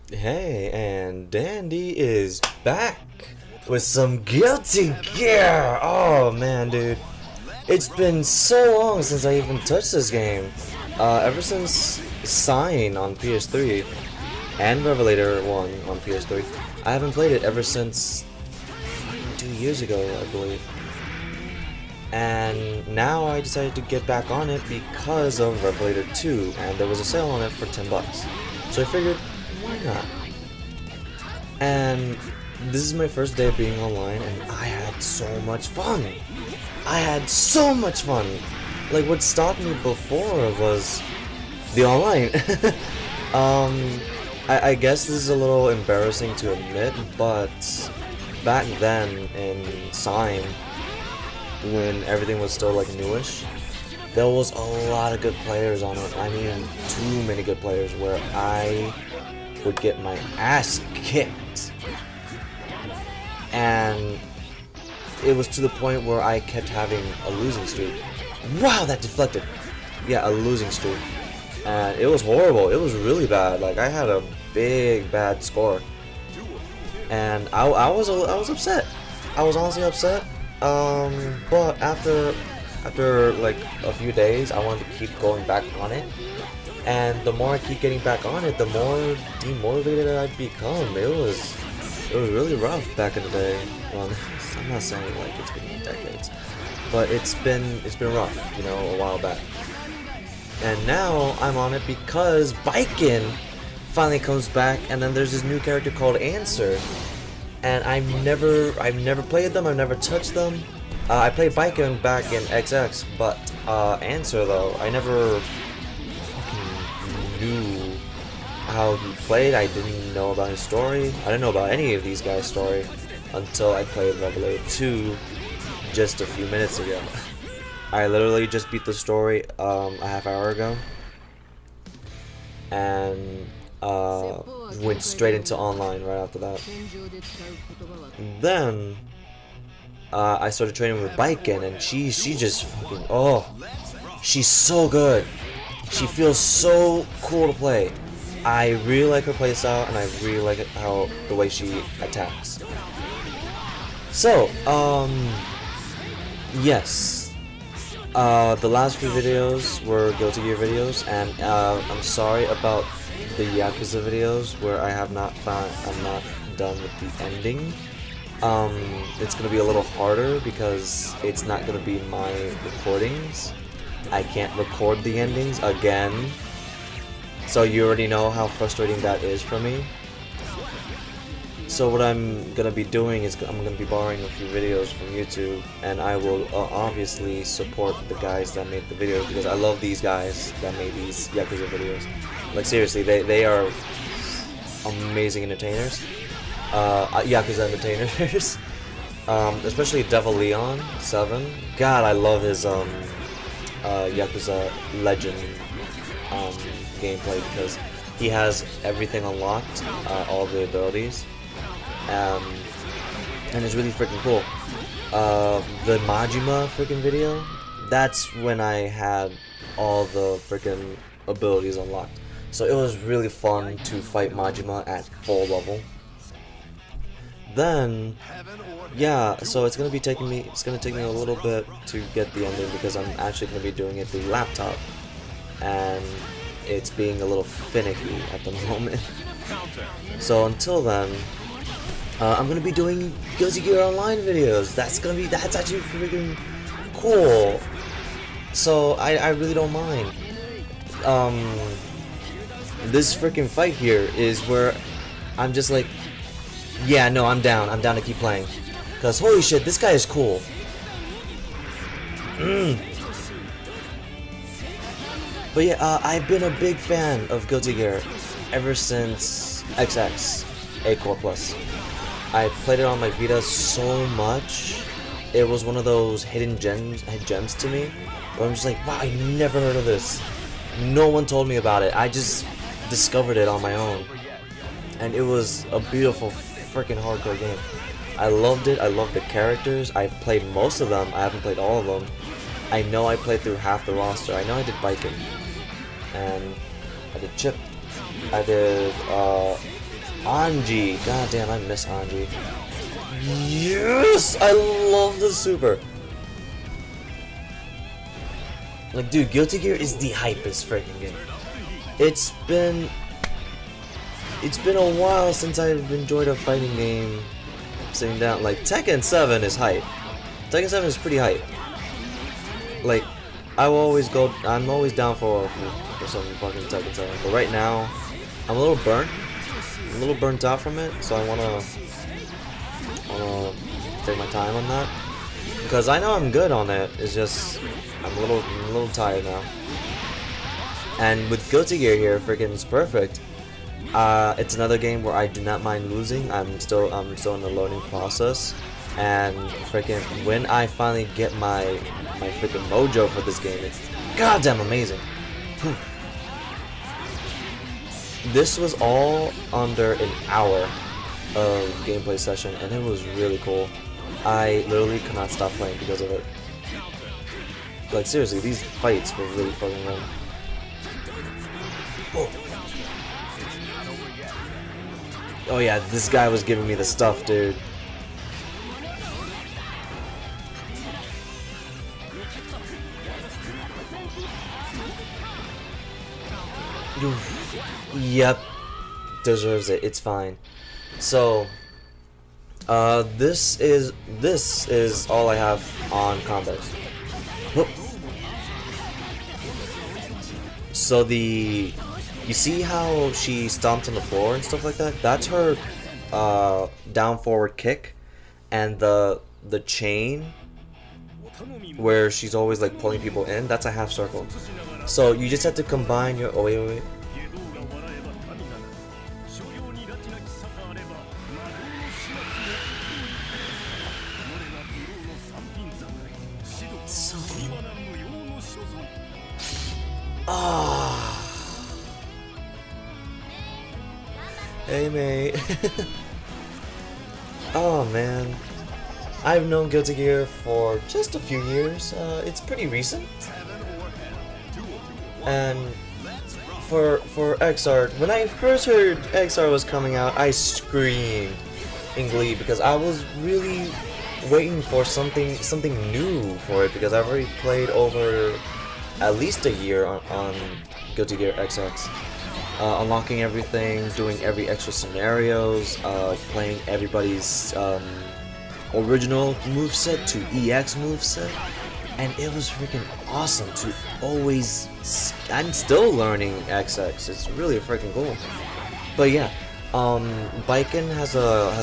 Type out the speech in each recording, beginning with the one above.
Hey, and Dandy is back with some Guilty Gear! Oh man, dude. It's been so long since I even touched this game. Ever since Sign on PS3 and Revelator 1 on PS3, I haven't played it ever since 2 years ago, I believe. And now I decided to get back on it because of Revelator 2, and there was a sale on it for $10. So I figured, why not? And this is my first day of being online, and I had so much fun. I had so much fun. Like, what stopped me before was the online. I guess this is a little embarrassing to admit, but back then in Sign, when everything was still like newish, there was a lot of good players on it. I mean, too many good players where I would get my ass kicked. And it was to the point where I kept having a losing streak. Wow, that deflected. Yeah, a losing streak. And it was horrible. It was really bad. Like, I had a big bad score. And I was upset. I was honestly upset. But after like a few days, I wanted to keep going back on it. And the more I keep getting back on it, the more demotivated I become. It was really rough back in the day. Well, I'm not saying like it's been decades, but it's been rough, you know, a while back. And now I'm on it because Baiken finally comes back, and then there's this new character called Answer. And I've never played them. I've never touched them. I played Baiken back in XX, but Answer though, I never knew how he played. I didn't know about his story. I didn't know about any of these guys' story until I played Revelator 2 just a few minutes ago. I literally just beat the story a half hour ago, and went straight into online right after that. Then I started training with Baiken, and she just fucking, oh, she's so good. She feels so cool to play. I really like her playstyle, and I really like how the way she attacks. So, yes. The last few videos were Guilty Gear videos, and I'm sorry about the Yakuza videos where I'm not done with the ending. It's gonna be a little harder because it's not gonna be my recordings. I can't record the endings again, so you already know how frustrating that is for me. So what I'm gonna be doing is I'm gonna be borrowing a few videos from YouTube, and I will obviously support the guys that make the videos, because I love these guys that made these Yakuza videos. Like, seriously, they are amazing entertainers. Yakuza entertainers. Especially Devil Leon 7. God, I love his Yakuza Legend gameplay, because he has everything unlocked, all the abilities, and it's really freaking cool. The Majima freaking video, that's when I had all the freaking abilities unlocked. So it was really fun to fight Majima at full level. Then, yeah, so it's gonna take me a little bit to get the ending, because I'm actually gonna be doing it through laptop, and it's being a little finicky at the moment. So until then, I'm gonna be doing Guilty Gear Online videos. That's actually freaking cool. So I really don't mind. This freaking fight here is where I'm just like, yeah, no, I'm down to keep playing, cause holy shit, this guy is cool. But yeah, I've been a big fan of Guilty Gear ever since XX, A Core Plus. I played it on my Vita so much. It was one of those hidden gems to me, where I'm just like, wow, I never heard of this. No one told me about it. I just discovered it on my own, and it was a beautiful freaking hardcore game. I loved it. I loved the characters. I've played most of them. I haven't played all of them. I know I played through half the roster. I know I did Baiken, and I did Chip. I did Anji. God damn, I miss Anji. Yes! I love the super. Like, dude, Guilty Gear is the hypest freaking game. It's been a while since I've enjoyed a fighting game sitting down. Like, Tekken 7 is hype. Tekken 7 is pretty hype. Like, I'm always down for some fucking Tekken 7. But right now, I'm a little burnt. I'm a little burnt out from it, so I wanna take my time on that. Because I know I'm good on it. It's just I'm a little tired now. And with Guilty Gear here, freaking it's perfect. It's another game where I do not mind losing. I'm still in the learning process, and freaking when I finally get my freaking mojo for this game, it's goddamn amazing. This was all under an hour of gameplay session, and it was really cool. I literally could not stop playing because of it. Like, seriously, these fights were really fucking fun. Oh yeah, this guy was giving me the stuff, dude. Yep, deserves it. It's fine. So, this is all I have on combos. Whoop. So you see how she stomped on the floor and stuff like that? That's her down forward kick, and the chain where she's always like pulling people in. That's a half circle. So you just have to combine your. Oh wait. Hey mate. Oh man, I've known Guilty Gear for just a few years. It's pretty recent, and for Xrd, when I first heard Xrd was coming out, I screamed in glee because I was really waiting for something new for it, because I've already played over at least a year on Guilty Gear XX. Unlocking everything, doing every extra scenarios, playing everybody's original moveset to EX moveset, and it was freaking awesome to always. I'm still learning XX. It's really freaking cool. But yeah, Baiken has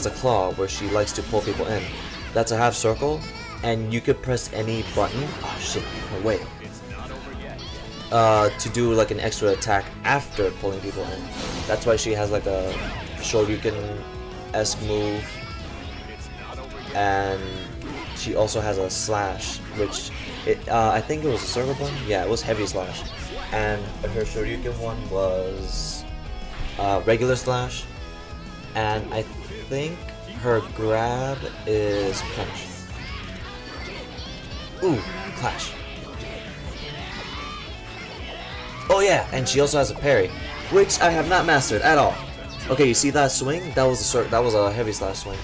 a claw where she likes to pull people in. That's a half circle, and you could press any button. Oh shit! Wait. To do like an extra attack after pulling people in. That's why she has like a Shoryuken-esque move, and she also has a slash, which I think it was a circle button. Yeah, it was heavy slash, and her Shoryuken one was regular slash, and I think her grab is punch. Ooh, clash. Oh yeah, and she also has a parry, which I have not mastered at all. Okay, you see that swing? That was a heavy slash swing.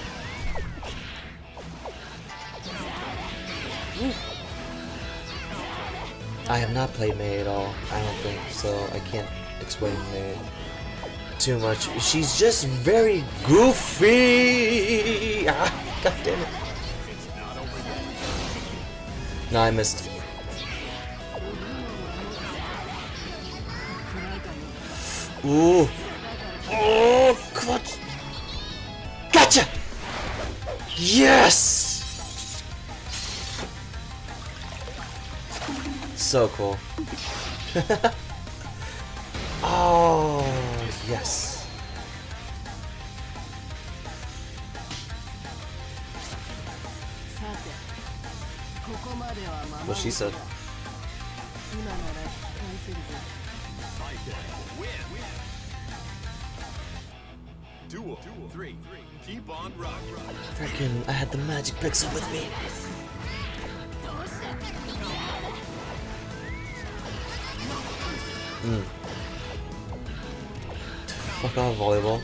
I have not played Mei at all. I don't think so. I can't explain Mei too much. She's just very goofy. Ah, God damn it! No, I missed. Ooh. Oh, clutch. Gotcha! Yes! So cool. Oh, yes. What she said. Duel 3. Keep on rocking. Freaking, I had the magic pixel with me. Fuck off, volleyball.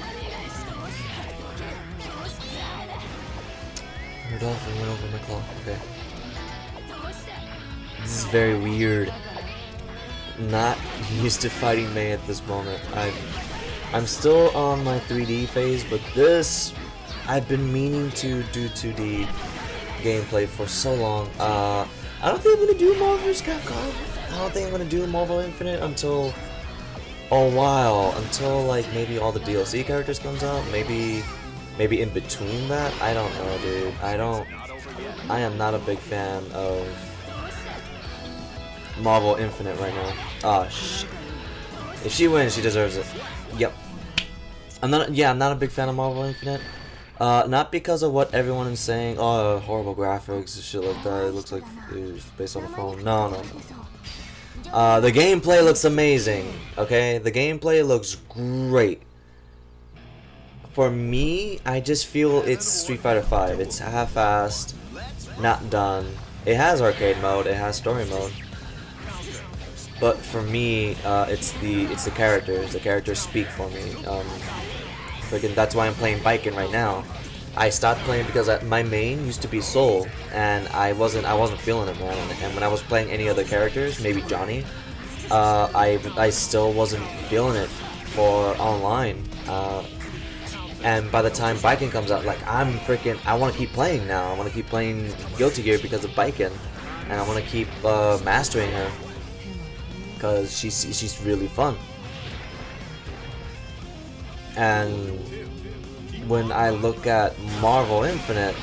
buff and went over my claw. Okay. This is very weird. Not used to fighting Mei at this moment. I'm still on my 3D phase, but this I've been meaning to do 2D gameplay for so long. I don't think I'm gonna do Marvel vs. Capcom. I don't think I'm gonna do Marvel Infinite until a while, until like maybe all the DLC characters comes out. Maybe in between that. I don't know, dude. I am not a big fan of Marvel Infinite right now. Oh shit. If she wins, she deserves it. Yep. I'm not a big fan of Marvel Infinite. Not because of what everyone is saying, oh, horrible graphics and shit like that. It looks like it's based on the phone. No. The gameplay looks amazing. Okay, the gameplay looks great. For me, I just feel it's Street Fighter V. It's half-assed, not done. It has arcade mode. It has story mode. But for me, it's the characters. The characters speak for me. Freaking, that's why I'm playing Baiken right now. I stopped playing because my main used to be Soul, and I wasn't feeling it, man. And when I was playing any other characters, maybe Johnny, I still wasn't feeling it for online. And by the time Baiken comes out, like I want to keep playing now. I want to keep playing Guilty Gear because of Baiken, and I want to keep mastering her because she's really fun. And when I look at Marvel Infinite,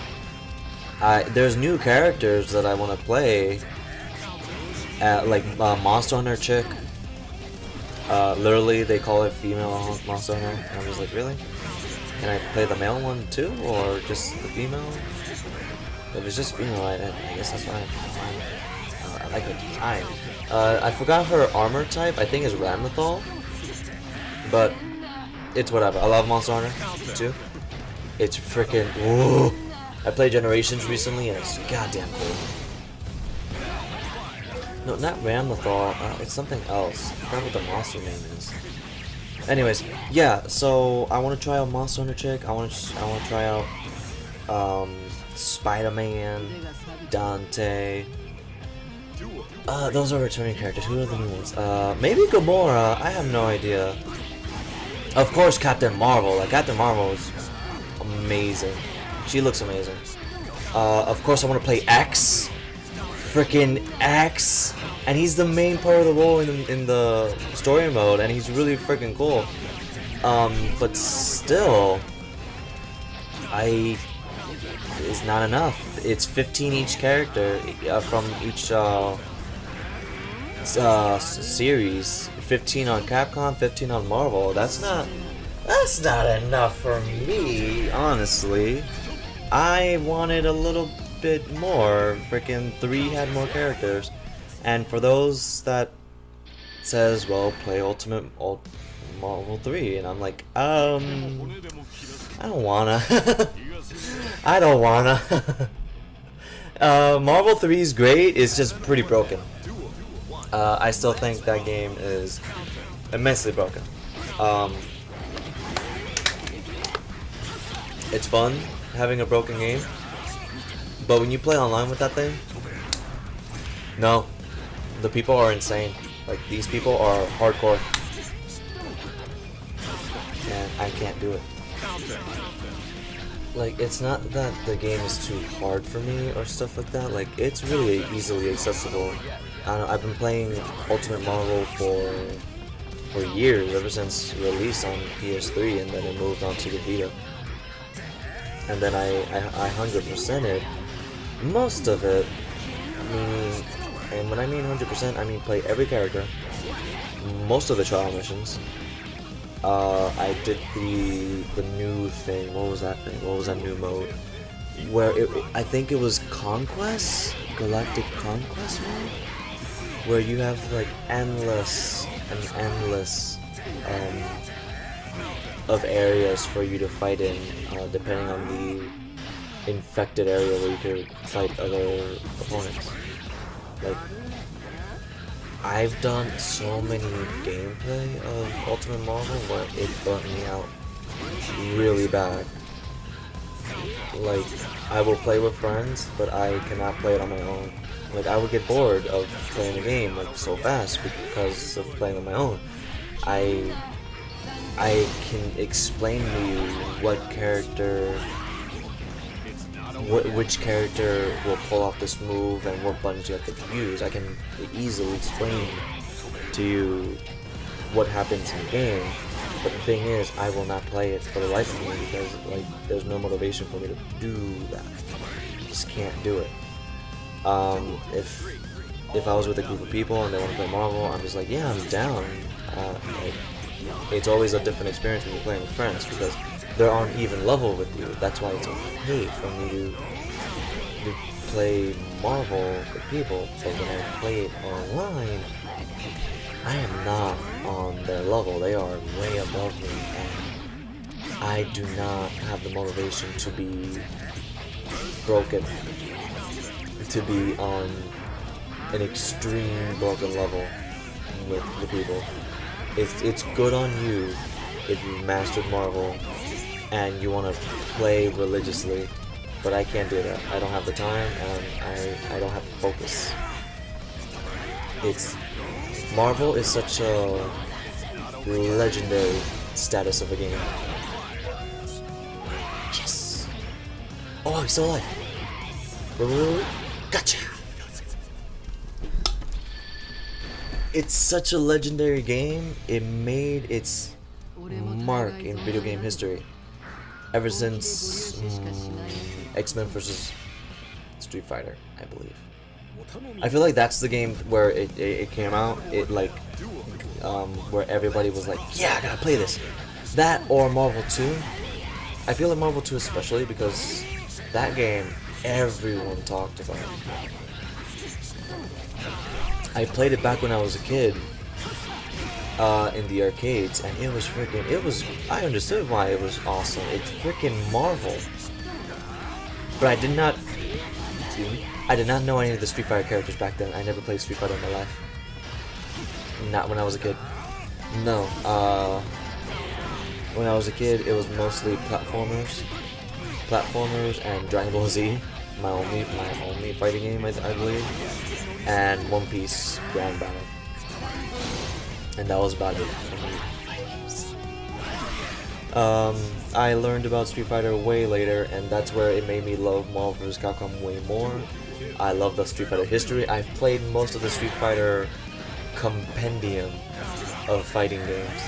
there's new characters that I want to play, like Monster Hunter chick. Literally, they call it female Monster Hunter, and I'm just like, really? Can I play the male one too, or just the female? If it's just female, I guess that's fine. I like the design. I forgot her armor type. I think it's Ramlethal, but it's whatever. I love Monster Hunter too. It's freaking. Whoa. I played Generations recently, and it's goddamn cool. No, not Ramlethal. It's something else. I forgot what the monster name is. Anyways, yeah. So I want to try out Monster Hunter chick. I want to try out Spider-Man, Dante. Those are returning characters. Who are the new ones? Maybe Gamora. I have no idea. Of course, Captain Marvel. Like Captain Marvel is amazing. She looks amazing. Of course, I want to play X. Freaking X, and he's the main part of the role in the story mode, and he's really freaking cool. But still, it's not enough. It's 15 each character from each series. 15 on Capcom, 15 on Marvel. That's not enough for me, honestly. I wanted a little bit more. Freaking 3 had more characters. And for those that says, well, play Ultimate Marvel 3, and I'm like, I don't wanna. I don't wanna. Marvel 3 is great. It's just pretty broken. I still think that game is immensely broken. It's fun having a broken game, but when you play online with that thing, no, the people are insane. Like, these people are hardcore, and I can't do it. Like, it's not that the game is too hard for me or stuff like that. Like, it's really easily accessible. I don't know, I've been playing Ultimate Marvel for years, ever since release on PS3, and then it moved on to the Vita. And then I 100%ed most of it, meaning, and when I mean 100%, I mean play every character, most of the trial missions. I did the new thing. What was that thing? What was that new mode? Where I think it was Conquest, Galactic Conquest mode, where you have like endless of areas for you to fight in, depending on the infected area where you could fight other opponents. Like, I've done so many gameplay of Ultimate Marvel where it burnt me out really bad. like, I will play with friends, but I cannot play it on my own. Like, I would get bored of playing the game like so fast because of playing on my own. I can explain to you which character will pull off this move and what buttons you have to use. I can easily explain to you what happens in the game, but the thing is, I will not play it for the life of me because like there's no motivation for me to do that. I just can't do it. If I was with a group of people and they want to play Marvel, I'm just like, yeah, I'm down. Like, it's always a different experience when you're playing with friends because they're on even level with you. That's why it's okay for me to play Marvel with people, but when I play it online, I am not on their level. They are way above me, and I do not have the motivation to be broken, to be on an extreme broken level with the people. It's good on you if you've mastered Marvel and you want to play religiously, but I can't do that. I don't have the time, and I don't have the focus. Marvel is such a legendary status of a game. Yes! Oh, he's still alive. Gotcha! It's such a legendary game, it made its mark in video game history. Ever since X-Men vs. Street Fighter, I believe. I feel like that's the game where it came out, where everybody was like, yeah, I gotta play this. That or Marvel 2. I feel like Marvel 2 especially because that game, everyone talked about it. I played it back when I was a kid in the arcades, and it was I understood why it was awesome. It's freaking Marvel. But I did not know any of the Street Fighter characters back then. I never played Street Fighter in my life. Not when I was a kid. No, when I was a kid, it was mostly platformers and Dragon Ball Z, my only fighting game, I believe, and One Piece Grand Battle, and that was about it for me. I learned about Street Fighter way later, and that's where it made me love Marvel vs. Capcom way more. I love the Street Fighter history. I've played most of the Street Fighter compendium of fighting games.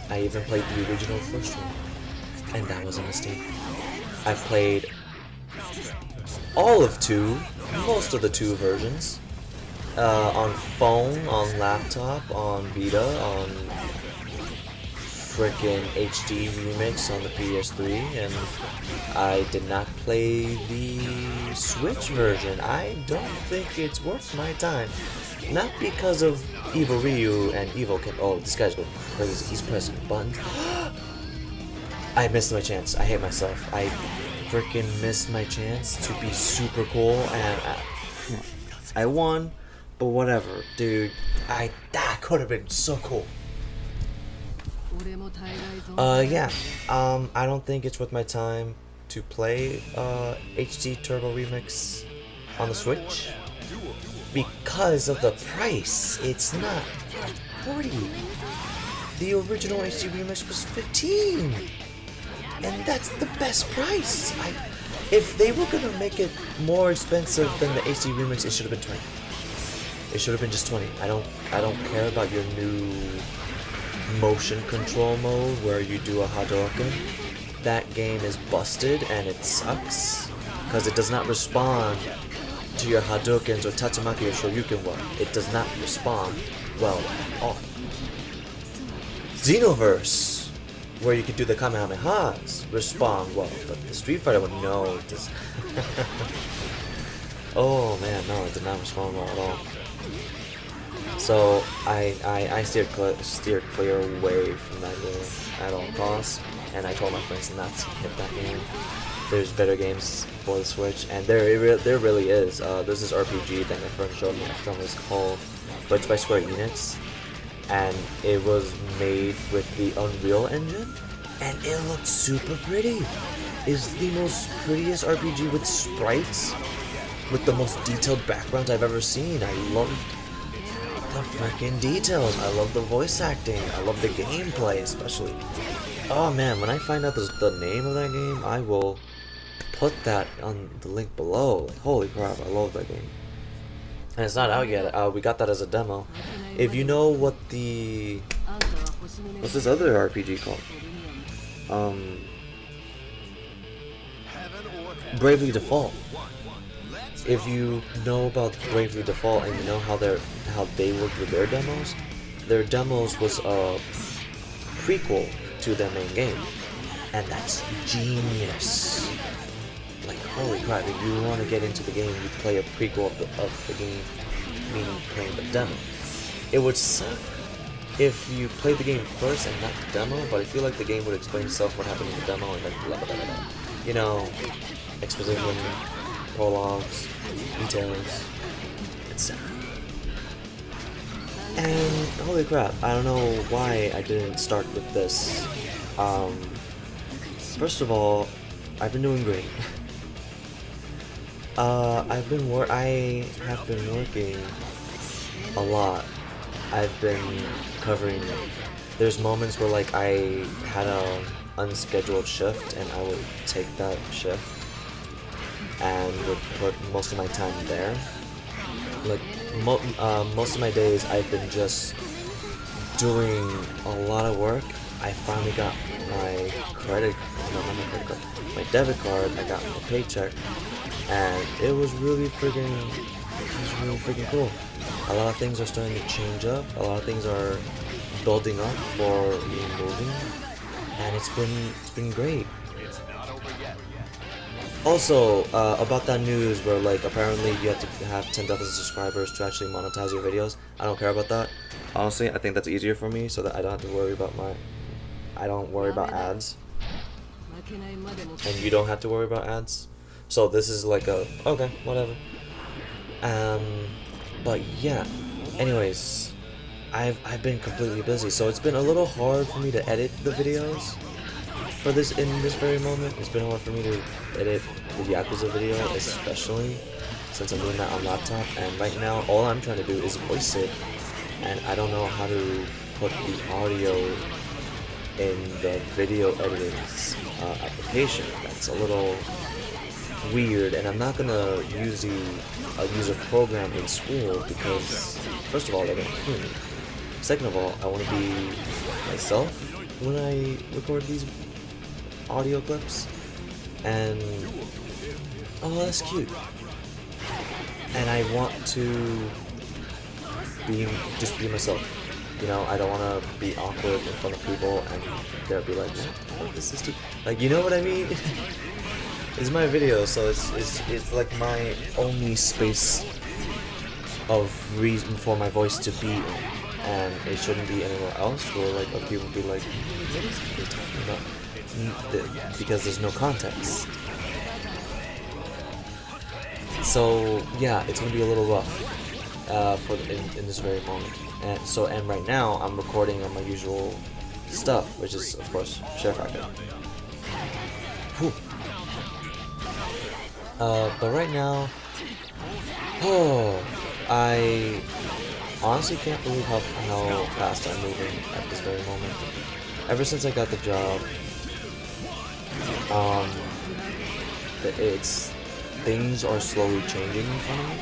I even played the original first one, and that was a mistake. I've played all of 2, most of the 2 versions, on phone, on laptop, on Vita, on frickin' HD Remix on the PS3, and I did not play the Switch version. I don't think it's worth my time. Not because of Evil Ryu and Evil Ken. Oh, this guy's going crazy. He's pressing a button. I missed my chance. I hate myself. I freaking missed my chance to be super cool, and I won, but whatever, dude. That could have been so cool. Yeah. I don't think it's worth my time to play HD Turbo Remix on the Switch because of the price. It's not 40. The original HD Remix was 15, and that's the best price. If they were gonna make it more expensive than the HD Remix, it should have been 20. It should have been just 20. I don't care about your new motion control mode where you do a Hadouken. That game is busted and it sucks because it does not respond to your Hadoukens or Tatsumaki or Shoryuken well. It does not respond well at all. Xenoverse, where you could do the Kamehamehas, respond well, but the Street Fighter one, no, it does. Oh man, no, it did not respond well at all. So I steered clear away from that game at all costs, and I told my friends not to hit that game. There's better games for the Switch, and there really is. There's this RPG that my friend showed me. I forgot what it's called, but it's by Square Enix, and it was made with the Unreal Engine, and it looked super pretty. It's the most prettiest RPG with sprites, with the most detailed backgrounds I've ever seen. I love the freaking details. I love the voice acting. I love the gameplay, especially. Oh man, when I find out the name of that game, I will put that on the link below. Like, holy crap, I love that game. And it's not out yet. We got that as a demo. If you know what's this other RPG called? Bravely Default. If you know about Bravely Default and you know how they worked with their demos was a prequel to their main game, and that's genius. Like, holy crap! If you want to get into the game, you play a prequel of the game, meaning playing the demo. It would suck if you played the game first and not the demo, but I feel like the game would explain itself what happened in the demo and like blah blah blah blah. You know, exposition, prologues, details, etc. And holy crap, I don't know why I didn't start with this. First of all, I've been doing great. I have been working a lot. I've been covering. There's moments where like I had a unscheduled shift, and I would take that shift and would put most of my time there. Like most of my days, I've been just doing a lot of work. I finally got my my debit card. I got my paycheck, and it was really freaking cool. A lot of things are starting to change up. A lot of things are building up for me moving, and it's been great. Also, about that news where like apparently you have to have 10,000 subscribers to actually monetize your videos. I don't care about that. Honestly, I think that's easier for me so that I don't have to worry about ads. And you don't have to worry about ads. So this is like okay, whatever. But yeah. Anyways, I've been completely busy, so it's been a little hard for me to edit the videos. For this very moment, it's been hard for me to edit the Yakuza video, especially since I'm doing that on laptop. And right now, all I'm trying to do is voice it, and I don't know how to put the audio in the video editing application. That's a little weird, and I'm not gonna use a program in school because, first of all, they're gonna hear me. Second of all, I want to be myself when I record these audio clips, and that's cute. And I want to just be myself. You know, I don't want to be awkward in front of people and they'll be like, what is this dude? Like, you know what I mean? It's my video, so it's like my only space of reason for my voice to be in, and it shouldn't be anywhere else where like people will be like, what is he talking about? Because there's no context. So yeah, it's gonna be a little rough in this very moment. And right now I'm recording on my usual stuff, which is of course SHAREfactory. But right now, I honestly can't believe how fast I'm moving at this very moment. Ever since I got the job, things are slowly changing in front of me,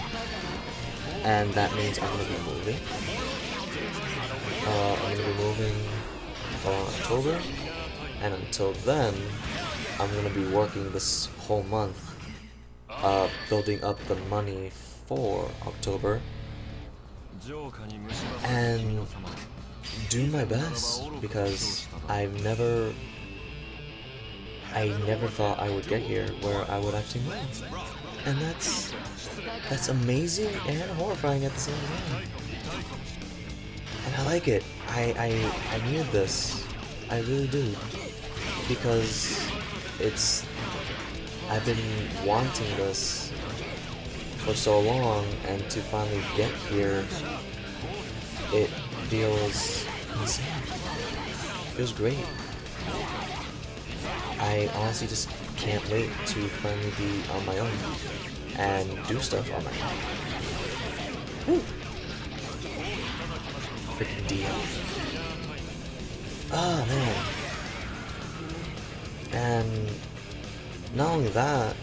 and that means I'm gonna be moving. I'm gonna be moving in October, and until then, I'm gonna be working this whole month, building up the money for October, and do my best, because I never thought I would get here where I would actually move, and that's amazing and horrifying at the same time. And I like it. I need this. I really do, because I've been wanting this for so long, and to finally get here, it feels insane. It feels great. I honestly just can't wait to finally be on my own and do stuff on my own. Woo. Freaking DM. Oh man. And not only that,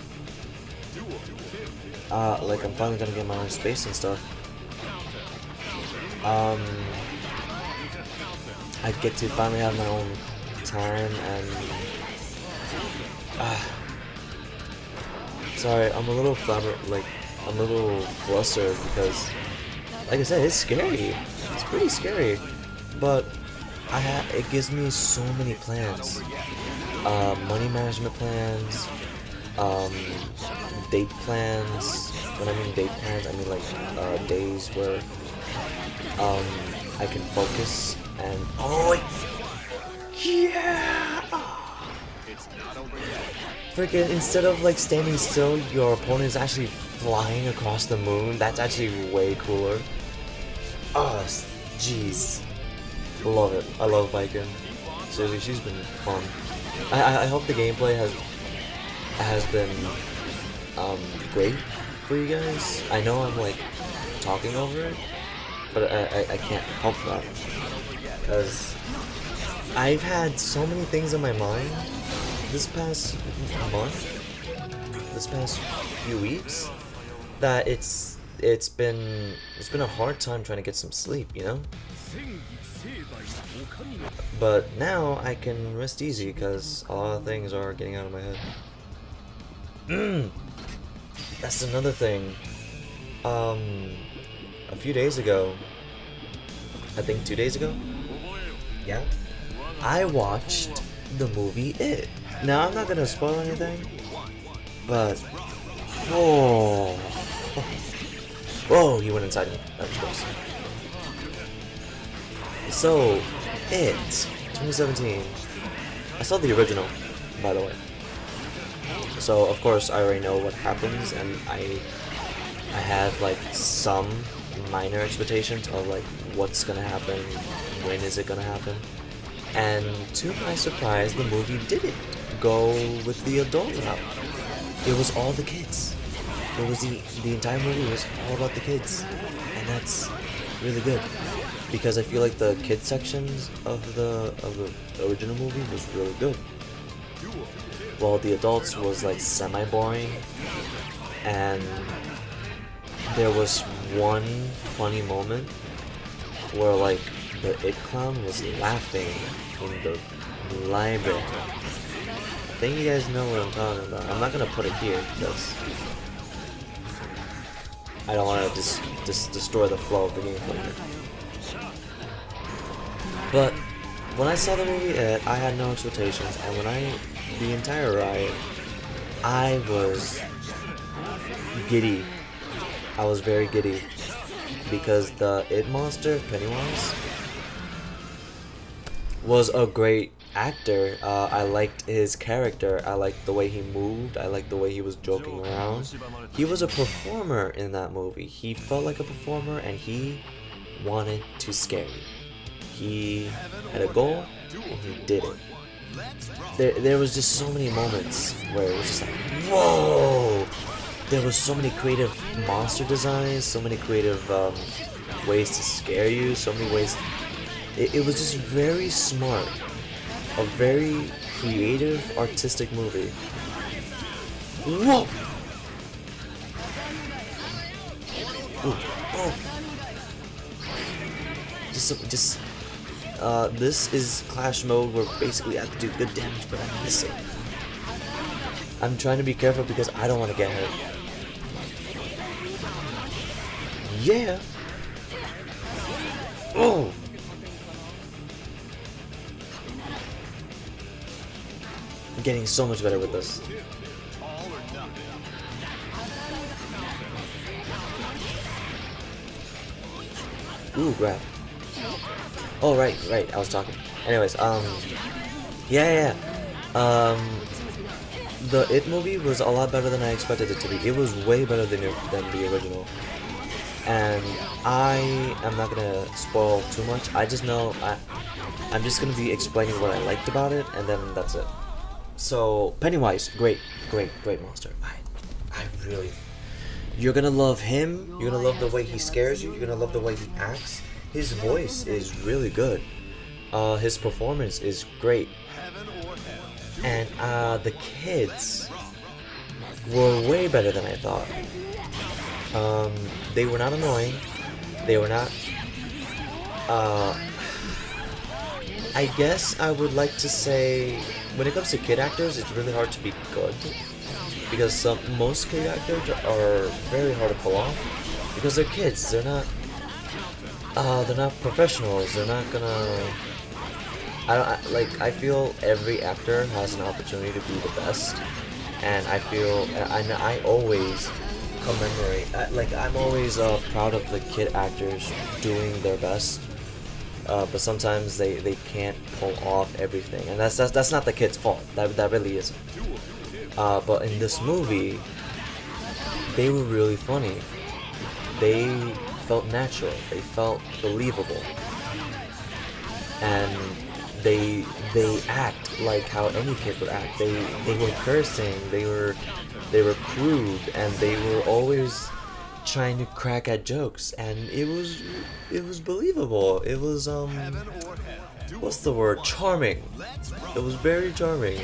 like I'm finally gonna get my own space and stuff. I get to finally have my own time and sorry, I'm a little I'm a little flustered because, like I said, it's scary. It's pretty scary, but it gives me so many plans. Money management plans, date plans. When I mean date plans, I mean like days where I can focus and yeah. Freaking, instead of like standing still, your opponent is actually flying across the moon. That's actually way cooler. Oh, jeez. Love it. I love Baiken. Seriously, she's been fun. I hope the gameplay has been great for you guys. I know I'm like talking over it, but I can't help that because I've had so many things in my mind this past month, this past few weeks, that it's been a hard time trying to get some sleep, you know? But now I can rest easy because a lot of things are getting out of my head. That's another thing. A few days ago, I think 2 days ago, yeah, I watched the movie It. Now I'm not gonna spoil anything, but whoa, he went inside me. That was gross. So, It 2017. I saw the original, by the way. So of course I already know what happens, and I had like some minor expectations of like what's gonna happen, when is it gonna happen, and to my surprise, the movie didn't go with the adult route. It was all the kids. It was the entire movie was all about the kids, and that's really good because I feel like the kid sections of the original movie was really good, while the adults was like semi-boring, and there was one funny moment where like the It Clown was laughing in the library. I think you guys know what I'm talking about. I'm not gonna put it here because I don't want to just destroy the flow of the gameplay here. But when I saw the movie It, I had no expectations, and the entire ride, I was giddy. I was very giddy because the It monster, Pennywise, was a great actor. I liked his character. I liked the way he moved. I liked the way he was joking around. He was a performer in that movie. He felt like a performer, and he wanted to scare you. He had a goal, and he did it. There was just so many moments where it was just like, whoa! There was so many creative monster designs, so many creative ways to scare you, so many ways. It was just very smart. A very creative, artistic movie. Whoa! Ooh, oh. This is Clash mode where basically I have to do good damage, but I'm missing. I'm trying to be careful because I don't want to get hurt. Yeah! Oh! I'm getting so much better with this. Ooh, grab. Oh, right, I was talking. Anyways, yeah. The It movie was a lot better than I expected it to be. It was way better than the original. And I am not gonna spoil too much. I just know I'm just gonna be explaining what I liked about it, and then that's it. So Pennywise, great monster. I really, you're gonna love him. You're gonna love the way he scares you. You're gonna love the way he acts. His voice is really good. His performance is great. And the kids were way better than I thought. They were not annoying. They were not. I guess I would like to say, when it comes to kid actors, it's really hard to be good, because most kid actors are very hard to pull off, because they're kids. They're not professionals. They're not gonna. I feel every actor has an opportunity to be the best, and I feel I always commemorate. I'm always proud of the kid actors doing their best. But sometimes they can't pull off everything, and that's not the kid's fault. That really isn't. But in this movie, they were really funny. They felt natural. They felt believable, and they act like how any kid would act. They were cursing. They were crude, and they were always trying to crack at jokes, and it was believable. It was what's the word? Charming. It was very charming,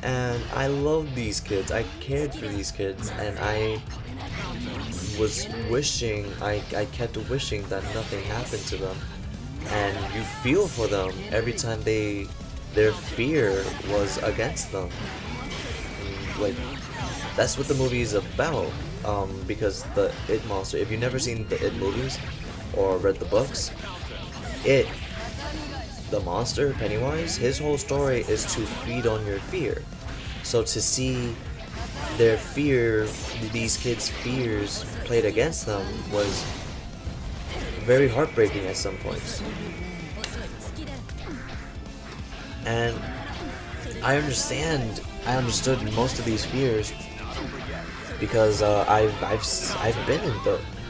and I loved these kids. I cared for these kids, and I was wishing, I kept wishing that nothing happened to them, and you feel for them every time their fear was against them. Like, that's what the movie is about. Because the It monster, if you've never seen the It movies or read the books, the monster, Pennywise, his whole story is to feed on your fear. So to see their fear, these kids' fears played against them, was very heartbreaking at some points. And I understood most of these fears, because I've been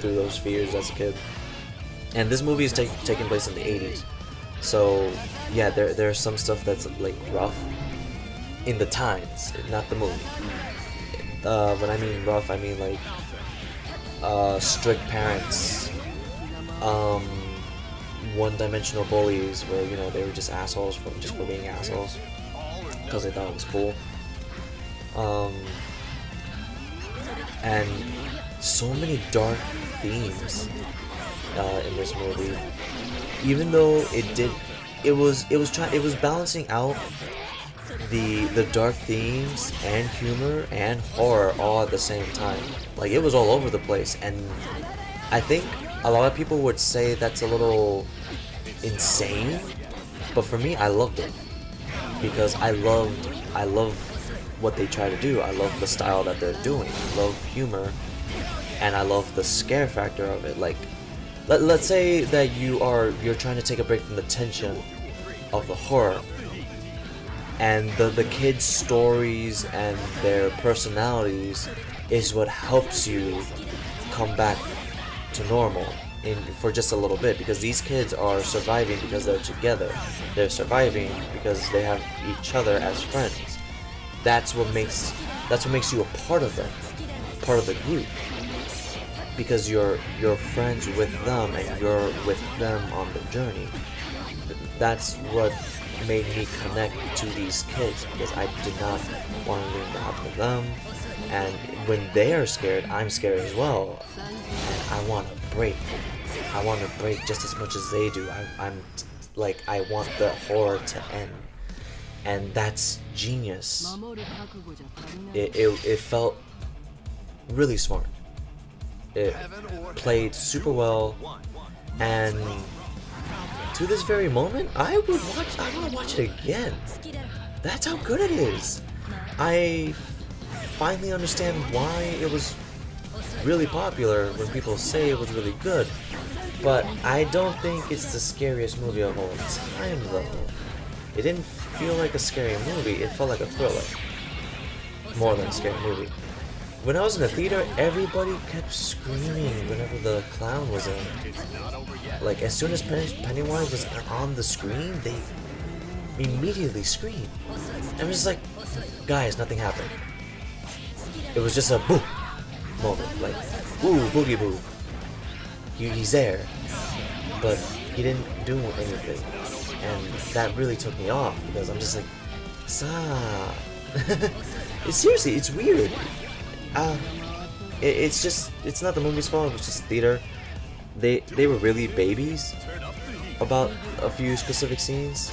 through those fears as a kid, and this movie is taking place in the 80s. So yeah, there's some stuff that's like rough in the times, not the movie. When I mean rough, I mean like strict parents, one-dimensional bullies, where they were just assholes for being assholes because they thought it was cool. And so many dark themes in this movie. Even though it was balancing out the dark themes and humor and horror all at the same time. Like, it was all over the place, and I think a lot of people would say that's a little insane, but for me, I loved it, because I love what they try to do. I love the style that they're doing. I love humor, and I love the scare factor of it. Like, let's say that you're trying to take a break from the tension of the horror, and the kids' stories and their personalities is what helps you come back to normal for just a little bit, because these kids are surviving because they're together. They're surviving because they have each other as friends. That's what makes you a part of them, part of the group, because you're friends with them and you're with them on the journey. That's what made me connect to these kids, because I did not want to leave out with them, and when they are scared, I'm scared as well, and I want to break. I want to break just as much as they do. I want the horror to end. And that's genius. It felt really smart. It played super well, and to this very moment, I want to watch it again. That's how good it is. I finally understand why it was really popular when people say it was really good. But I don't think it's the scariest movie of all time, though. It didn't feel like a scary movie, it felt like a thriller. More than a scary movie. When I was in the theater, everybody kept screaming whenever the clown was in. Like, as soon as Pennywise was on the screen, they immediately screamed. And it was like, Guys, nothing happened. It was just a boo moment, like, ooh, boogie boo. He's there, but he didn't do anything, and that really took me off because I'm just like, stop. Seriously, it's weird. It's not the movie's fault. It was just theater. They were really babies about a few specific scenes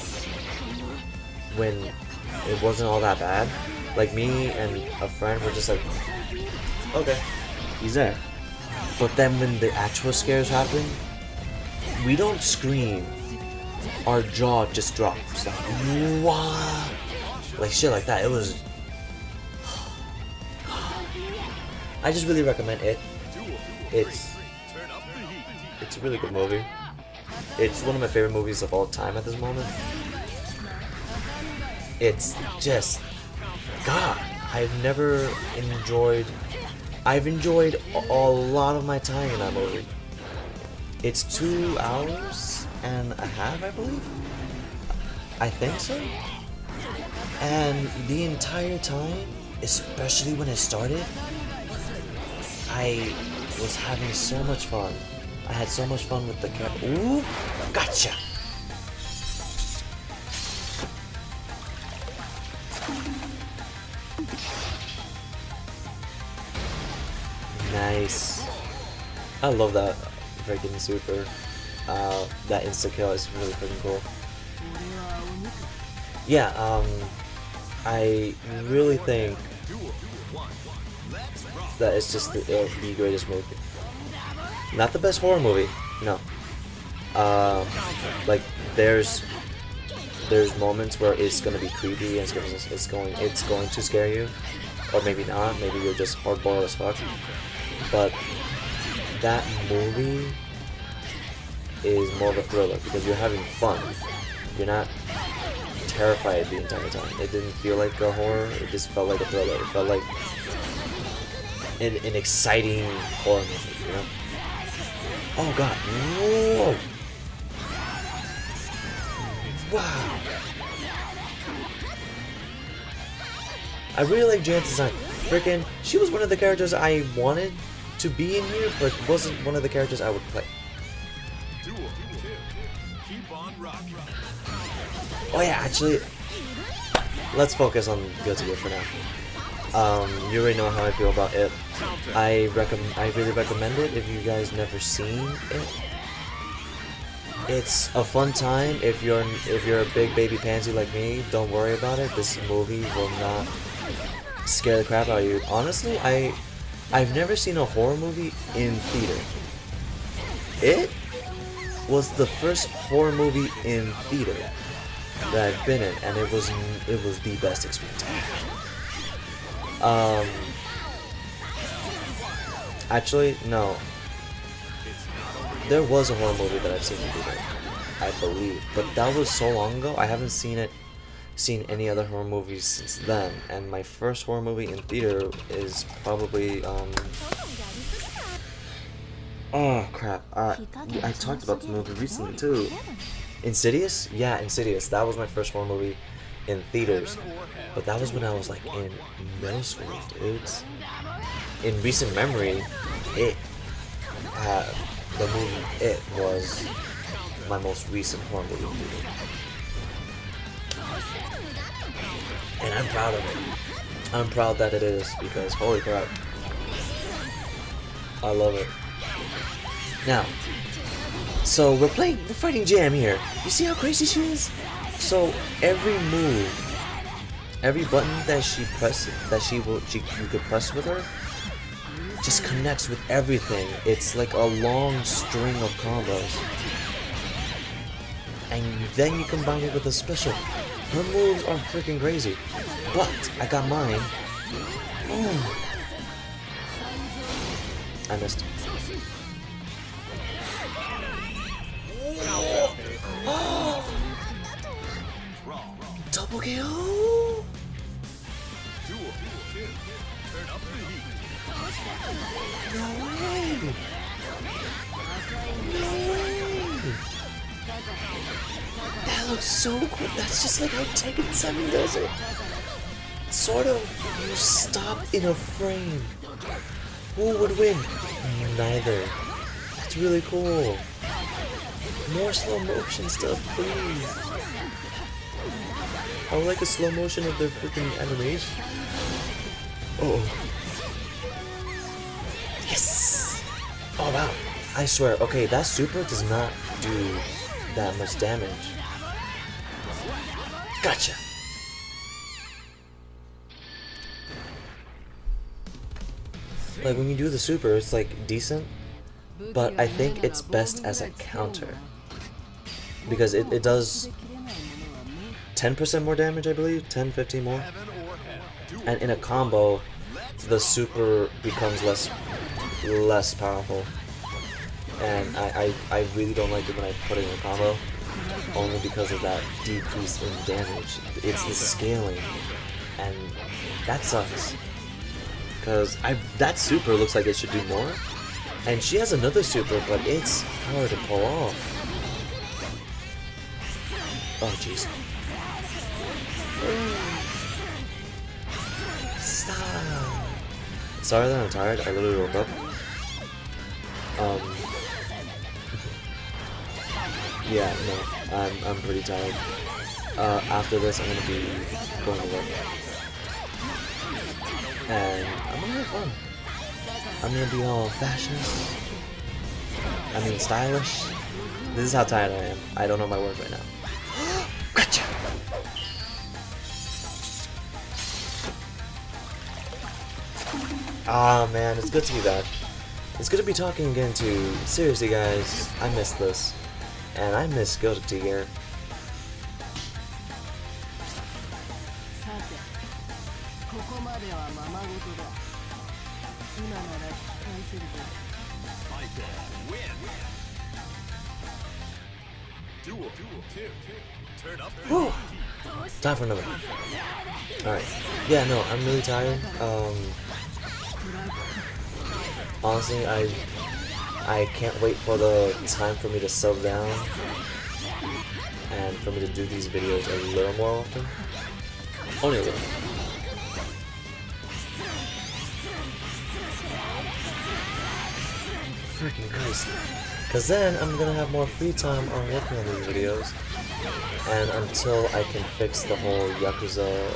when it wasn't all that bad. Like me and a friend were just like, okay, he's there. But then when the actual scares happen, we don't scream. Our jaw just drops. Like, wow. Like shit like that. It was... I just really recommend it. It's a really good movie. It's one of my favorite movies of all time at this moment. It's just... God, I've enjoyed a lot of my time in that movie. It's 2 hours and a half, I believe. I think so. And the entire time, especially when it started, I was having so much fun. I had so much fun with the character. Ooh, gotcha! Nice. I love that freaking super. That insta kill is really freaking cool. Yeah, I really think that it's just the greatest movie. Not the best horror movie, no. Like there's moments where it's gonna be creepy and it's going to scare you, or maybe not. Maybe you're just hardboiled as fuck. But that movie is more of a thriller because you're having fun. You're not terrified the entire time. It didn't feel like a horror. It just felt like a thriller. It felt like an exciting horror movie, you know? Oh god. Whoa. Wow. I really like Jan's design. Freaking, she was one of the characters I wanted to be in here, but wasn't one of the characters I would play. Oh yeah, actually, let's focus on Guilty Gear for now. You already know how I feel about it. I really recommend it if you guys never seen it. It's a fun time. If you're a big baby pansy like me, don't worry about it. This movie will not scare the crap out of you. Honestly, I've never seen a horror movie in theater. It was the first horror movie in theater that I've been in, and it was the best experience. Actually, no. There was a horror movie that I've seen in theater, I believe, but that was so long ago. I haven't seen any other horror movies since then, and my first horror movie in theater is probably oh crap, I talked about the movie recently too. Insidious? Yeah, Insidious. That was my first horror movie in theaters, but that was when I was like in middle school, dudes. In recent memory, the movie It was my most recent horror movie in theater. And I'm proud of it. I'm proud that it is, because holy crap, I love it. Now, so we're fighting Jam here. You see how crazy she is? So every move, every button that she presses, you could press with her, just connects with everything. It's like a long string of combos. And then you combine it with a special. Her moves are freaking crazy. But I got mine. Ooh. I missed. Double KO! No way! No way! That looks so cool. That's just like how Tekken 7 does it. sort of, you stop in a frame. Who would win? Neither. That's really cool. More slow motion stuff, please. I would like a slow motion of their freaking animation. Oh. Yes! Oh wow. I swear, okay, that super does not do that much damage. Gotcha! Like, when you do the super, it's like decent, but I think it's best as a counter. Because it does 10% more damage, I believe, 10-15 more. And in a combo, the super becomes less powerful. And I really don't like it when I put it in a combo, only because of that decrease in damage. It's the scaling, and that sucks. Because that super looks like it should do more, and she has another super, but it's hard to pull off. Oh jeez. Stop. Sorry that I'm tired. I literally woke up. Yeah, no, I'm pretty tired. After this, I'm gonna be going to work, and I'm gonna have fun. I'm gonna be all fashionist. I mean, stylish. This is how tired I am. I don't know my words right now. Gotcha. Ah man, it's good to be back. It's good to be talking again too. Seriously guys, I miss this. And I miss Xrd Rev. Woo! Time for another. Alright. Yeah, no, I'm really tired. Honestly, I can't wait for the time for me to settle down and for me to do these videos a little more often. Only a little. Freaking Christ. Because then I'm gonna have more free time on working on these videos. And until I can fix the whole Yakuza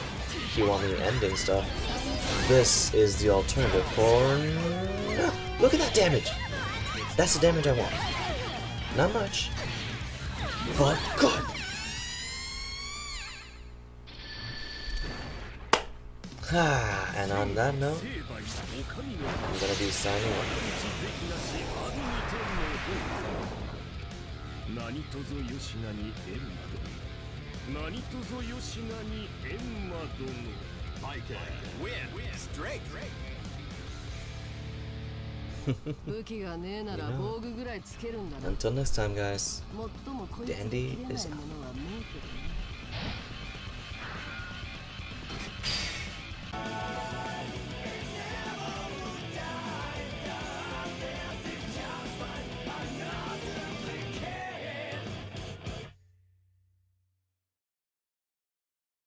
Kiwami ending stuff, this is the alternative for... Look at that damage! That's the damage I want. Not much, but good! And on that note, I'm gonna be signing off. Until next time, guys. Dandy is out.